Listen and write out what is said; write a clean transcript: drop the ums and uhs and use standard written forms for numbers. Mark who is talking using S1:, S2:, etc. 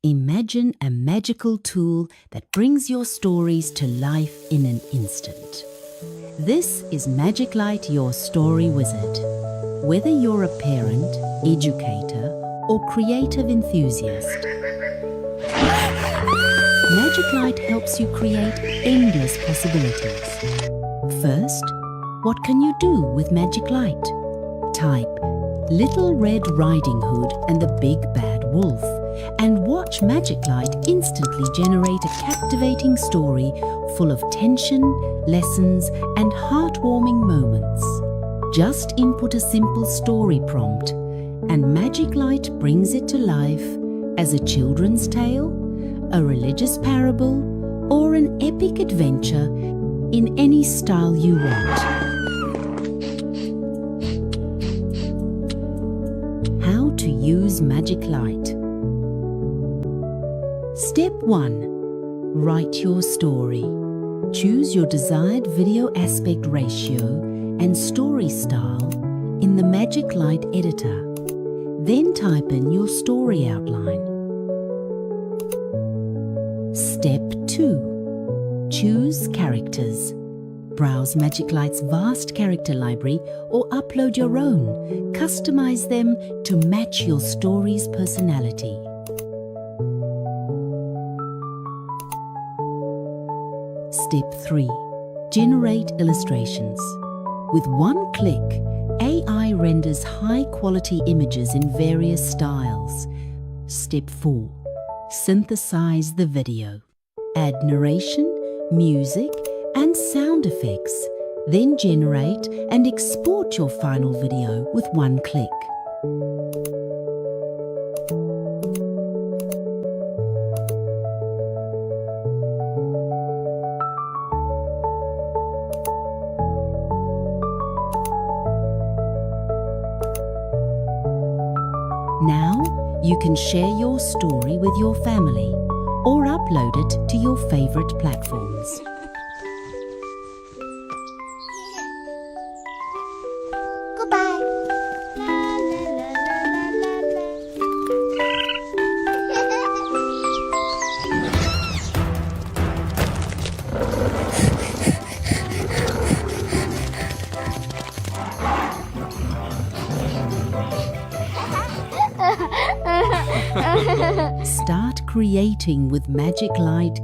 S1: Imagine a magical tool that brings your stories to life in an instant. This is MagicLight, your story wizard. Whether you're a parent, educator, or creative enthusiast, MagicLight helps you create endless possibilities. First, what can you do with MagicLight? Type Little Red Riding Hood and the Big Bad Wolf and watch MagicLight instantly generate a captivating story full of tension, lessons, and heartwarming moments. Just input a simple story prompt and MagicLight brings it to life as a children's tale, a religious parable, or an epic adventure in any style you want. How to use MagicLight. Step 1. Write your story. Choose your desired video aspect ratio and story style in the MagicLight editor. Then type in your story outline. Step 2. Choose characters. Browse MagicLight's vast character library or upload your own. Customize them to match your story's personality. Step 3. Generate illustrations. With one click, AI renders high-quality images in various styles. Step 4. Synthesize the video. Add narration, music, and sound effects. Then generate and export your final video with one click. Now, you can share your story with your family or upload it to your favorite platforms.
S2: Goodbye.
S1: Start creating with MagicLight